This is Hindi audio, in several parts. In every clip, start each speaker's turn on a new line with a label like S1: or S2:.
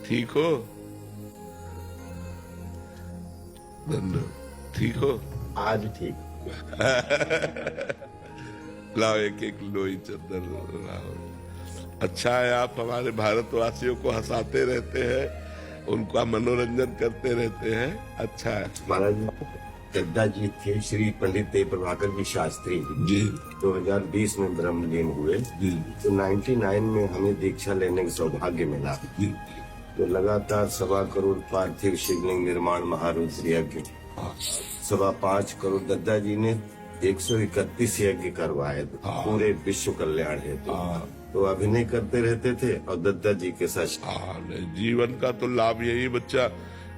S1: ठीक हो? ठीक हो?
S2: आज ठीक।
S1: लाओ एक लोई चद्दर लाओ। अच्छा है आप हमारे भारतवासियों को हंसाते रहते हैं, उनका मनोरंजन करते रहते हैं। अच्छा है।
S2: महाराज दद्दा जी थे श्री पंडित देव प्रभाकर जी शास्त्री
S1: जी
S2: 2020 में ब्रह्मलीन हुए।
S1: जी
S2: तो 99 में हमें दीक्षा लेने का सौभाग्य मिला।
S1: जी।
S2: तो लगातार 1.25 करोड़ पार्थिव शिवलिंग निर्माण महारुद्र यज्ञ, 5.25 करोड़ दद्दा जी ने 131 यज्ञ करवाए पूरे विश्व कल्याण हेतु। तो अभिनय करते रहते थे और दद्दा जी के साथ
S1: जीवन का तो लाभ यही बच्चा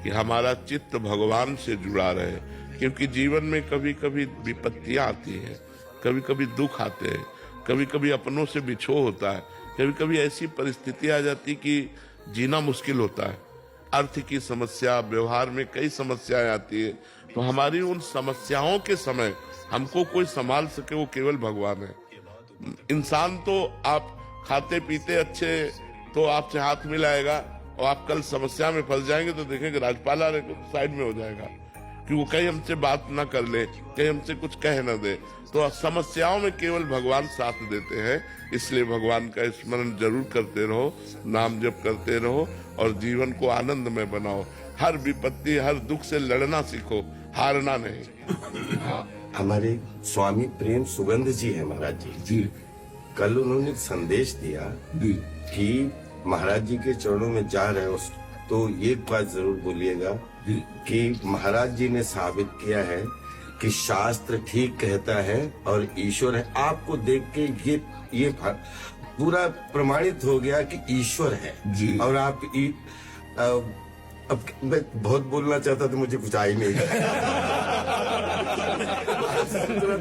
S1: कि हमारा चित्त भगवान से जुड़ा रहे, क्योंकि जीवन में कभी कभी विपत्तियां आती हैं, कभी कभी दुख आते हैं, कभी कभी अपनों से बिछो होता है, कभी कभी ऐसी परिस्थिति आ जाती कि जीना मुश्किल होता है। अर्थ की समस्या, व्यवहार में कई समस्याएं आती है। तो हमारी उन समस्याओं के समय हमको कोई संभाल सके वो केवल भगवान है। इंसान तो आप खाते पीते अच्छे तो आपसे हाथ मिलाएगा, और आप कल समस्या में फंस जाएंगे तो देखेंगे राजपाल आ रहे तो साइड में हो जाएगा कि वो कहीं हमसे बात ना कर ले, कहीं हमसे कुछ कह न दे। तो समस्याओं में केवल भगवान साथ देते हैं। इसलिए भगवान का स्मरण जरूर करते रहो, नाम जप करते रहो और जीवन को आनंद में बनाओ। हर विपत्ति, हर दुख से लड़ना सीखो, हारना नहीं।
S2: हमारे स्वामी प्रेम सुगंध जी है महाराज जी। कल उन्होंने एक संदेश दिया कि महाराज जी के चरणों में जा रहे हो तो एक बात जरूर बोलिएगा कि महाराज जी ने साबित किया है कि शास्त्र ठीक कहता है और ईश्वर है। आपको देख के ये पूरा प्रमाणित हो गया कि ईश्वर है
S1: जी।
S2: और आप अब मैं बहुत बोलना चाहता था, मुझे कुछ आई नहीं।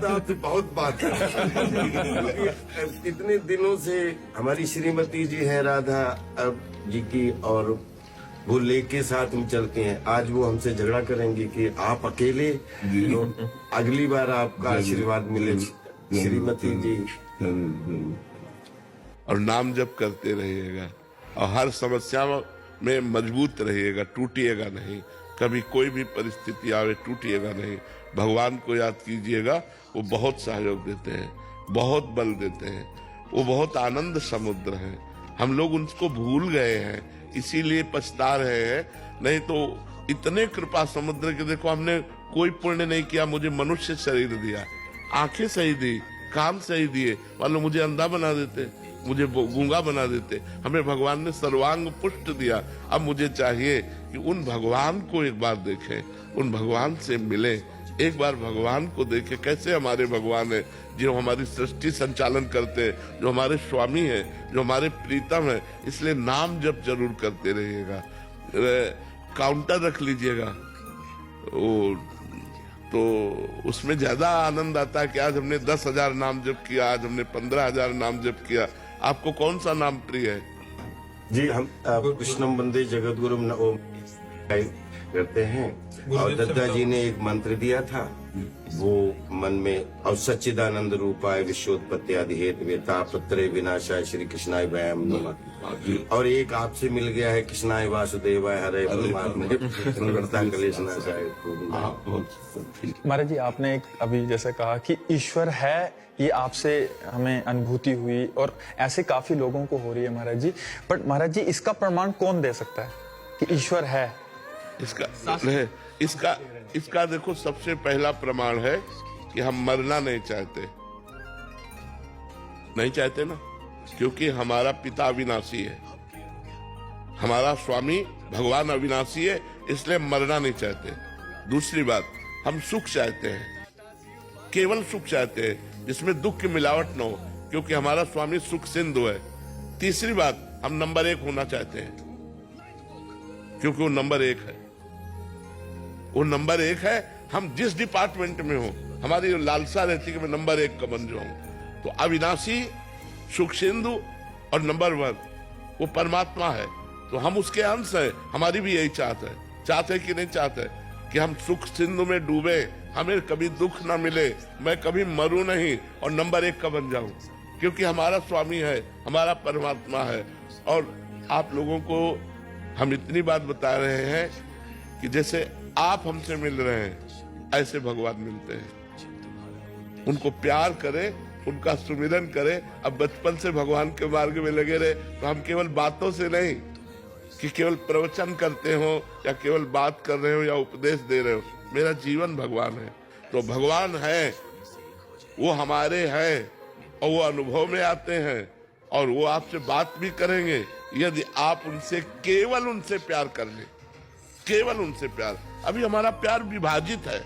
S2: आपसे बहुत बात इतने दिनों से हमारी श्रीमती जी हैं राधा जी की, और वो लेके साथ में चलती हैं। आज वो हमसे झगड़ा करेंगी कि आप अकेले, तो अगली बार आपका आशीर्वाद मिले श्रीमती जी।
S1: और नाम जप करते रहिएगा और हर समस्या में मजबूत रहिएगा, टूटिएगा नहीं। कभी कोई भी परिस्थिति आवे टूटिएगा नहीं। भगवान को याद कीजिएगा, वो बहुत सहयोग देते हैं, बहुत बल देते हैं, वो बहुत आनंद समुद्र है। हम लोग उनको भूल गए हैं, इसीलिए पछता रहे हैं। नहीं तो इतने कृपा समुद्र के, देखो हमने कोई पुण्य नहीं किया, मुझे मनुष्य शरीर दिया, आंखें सही दी, कान सही दिए, मान लो मुझे अंधा बना देते, मुझे गूंगा बना देते। हमें भगवान ने सर्वांग पुष्ट दिया। अब मुझे चाहिए कि उन भगवान को एक बार देखें, उन भगवान से मिले, एक बार भगवान को देखें। कैसे हमारे भगवान है, जो हमारी सृष्टि संचालन करते हैं, जो हमारे स्वामी हैं, जो हमारे प्रीतम है। इसलिए नाम जप जरूर करते रहिएगा। काउंटर रख लीजिएगा, तो उसमें ज्यादा आनंद आता है कि आज हमने 10,000 नाम जप किया, आज हमने 15,000 नाम जप किया। आपको कौन सा नाम प्रिय है?
S2: जी हम कृष्णम वंदे जगत गुरु करते हैं, और दद्दा जी ने एक मंत्र दिया था, वो मन में, और सच्चिदानंद रूपाय विश्वोत्पत्ति आदि हेतु तापत्रय विनाशाय श्री कृष्णाय वयम नमः। और एक आपसे मिल गया है, कृष्णाय वासुदेवाय हरे परमात्मा कलेशनाशाय।
S3: महाराज जी आपने एक अभी जैसे कहा कि ईश्वर है, ये आपसे हमें अनुभूति हुई और ऐसे काफी लोगों को हो रही है महाराज जी। बट महाराज जी इसका प्रमाण कौन दे सकता है कि ईश्वर है? इसका देखो, सबसे पहला प्रमाण है कि हम मरना नहीं चाहते ना, क्योंकि हमारा पिता अविनाशी है, हमारा स्वामी भगवान अविनाशी है, इसलिए मरना नहीं चाहते। दूसरी बात, हम सुख चाहते हैं, केवल सुख चाहते हैं जिसमें दुख की मिलावट न हो, क्योंकि हमारा स्वामी सुख सिंधु है। तीसरी बात, हम नंबर 1 होना चाहते हैं, क्योंकि वो नंबर 1 है। वो नंबर 1 है। हम जिस डिपार्टमेंट में हो, हमारी लालसा रहती है कि मैं नंबर 1 का बन जाऊं। तो अविनाशी, सुख सिंधु और नंबर 1 वो परमात्मा है, तो हम उसके अंश हैं। हमारी भी यही चाहते कि नहीं चाहते कि हम सुख सिंधु में डूबे, हमें कभी दुख ना मिले, मैं कभी मरूं नहीं और नंबर 1 का बन जाऊं, क्योंकि हमारा स्वामी है, हमारा परमात्मा है। और
S1: आप लोगों को हम इतनी बात बता रहे हैं कि जैसे आप हमसे मिल रहे हैं ऐसे भगवान मिलते हैं। उनको प्यार करें, उनका सुमिरन करें। अब बचपन से भगवान के मार्ग में लगे रहे तो हम केवल बातों से नहीं कि केवल प्रवचन करते हो या केवल बात कर रहे हो या उपदेश दे रहे हो। मेरा जीवन भगवान है। तो भगवान है, वो हमारे हैं और वो अनुभव में आते हैं और वो आपसे बात भी करेंगे यदि आप उनसे केवल उनसे प्यार कर ले, केवल उनसे प्यार। अभी हमारा प्यार विभाजित है,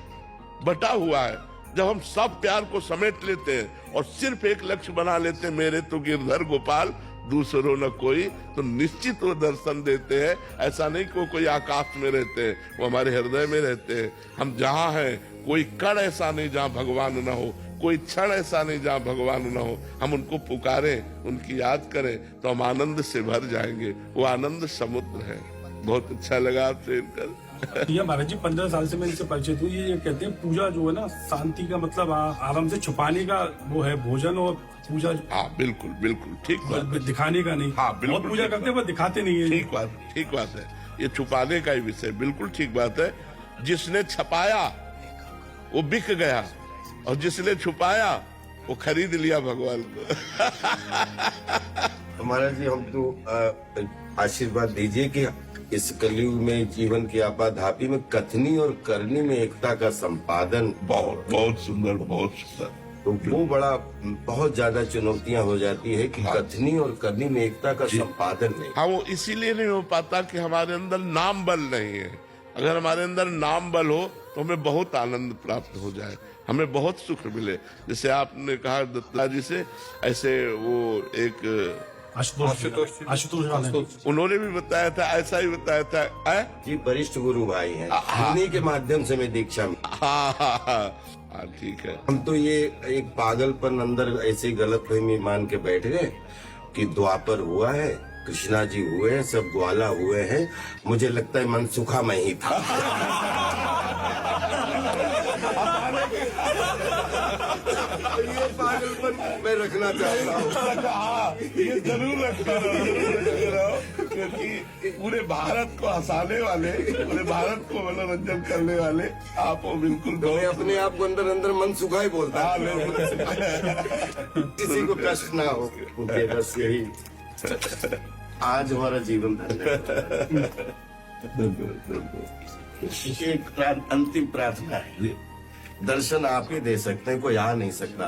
S1: बटा हुआ है। जब हम सब प्यार को समेट लेते हैं और सिर्फ एक लक्ष्य बना लेते हैं, मेरे तो गिरधर गोपाल दूसरों न कोई, तो निश्चित वो दर्शन देते हैं। ऐसा नहीं कि वो कोई आकाश में रहते हैं, वो हमारे हृदय में रहते हैं। हम जहाँ हैं कोई कण ऐसा नहीं जहाँ भगवान न हो, कोई क्षण ऐसा नहीं जहाँ भगवान न हो। हम उनको पुकारें, उनकी याद करें तो हम आनंद से भर जाएंगे। वो आनंद समुद्र है। बहुत अच्छा लगा आपसे इनकर।
S4: ये महाराज जी 15 साल से मैं इनसे परिचित हूँ। ये कहते हैं पूजा जो है ना शांति का मतलब आराम से छुपाने का वो है, भोजन और पूजा।
S1: हाँ बिल्कुल बिल्कुल ठीक बात,
S4: दिखाने का नहीं।
S1: हाँ, बिल्कुल,
S4: बहुत पूजा करते हैं पर दिखाते नहीं है।
S1: ठीक बात है। ये छुपाने का ही विषय, बिल्कुल ठीक बात है। जिसने छपाया वो बिक गया और जिसने छुपाया वो खरीद लिया भगवान को।
S2: महाराज जी हम तो आशीर्वाद दीजिए कि इस कलयुग में जीवन की आपाधापी में कथनी और करनी में एकता का संपादन
S1: बहुत बहुत सुंदर, बहुत सुंदर।
S2: तो वो बड़ा बहुत ज्यादा चुनौतियां हो जाती है कि कथनी और करनी में एकता का संपादन नहीं।
S1: हाँ, वो इसीलिए नहीं हो पाता कि हमारे अंदर नाम बल नहीं है। अगर हमारे अंदर नाम बल हो तो हमें बहुत आनंद प्राप्त हो जाए, हमें बहुत सुख मिले। जैसे आपने कहा दत्ता जी से, ऐसे वो एक
S4: आशुतोष
S1: उन्होंने भी बताया था, ऐसा ही बताया था।
S2: जी वरिष्ठ गुरु भाई हैं, उन्हीं के माध्यम से मैं दीक्षा में।
S1: हाँ, ठीक है।
S2: हम तो ये एक पागलपन अंदर ऐसे गलतफहमी मान के बैठ गए कि द्वापर हुआ है, कृष्णा जी हुए हैं, सब ग्वाला हुए हैं। मुझे लगता है मनसुखा मैं ही था। ये पागलपन मैं रखना चाहता हूँ।
S1: ये जरूर रखते रहो, क्योंकि पूरे भारत को हंसाने वाले, पूरे भारत को मनोरंजन करने वाले आप हो। बिल्कुल,
S2: तो मैं अपने आप को अंदर अंदर मनसुखा ही बोलता हूँ। किसी को कष्ट ना हो, मुझे बस यही आज हमारा जीवन धन्य। एक अंतिम प्रार्थना है, दर्शन आप ही दे सकते हैं, कोई आ नहीं सकता।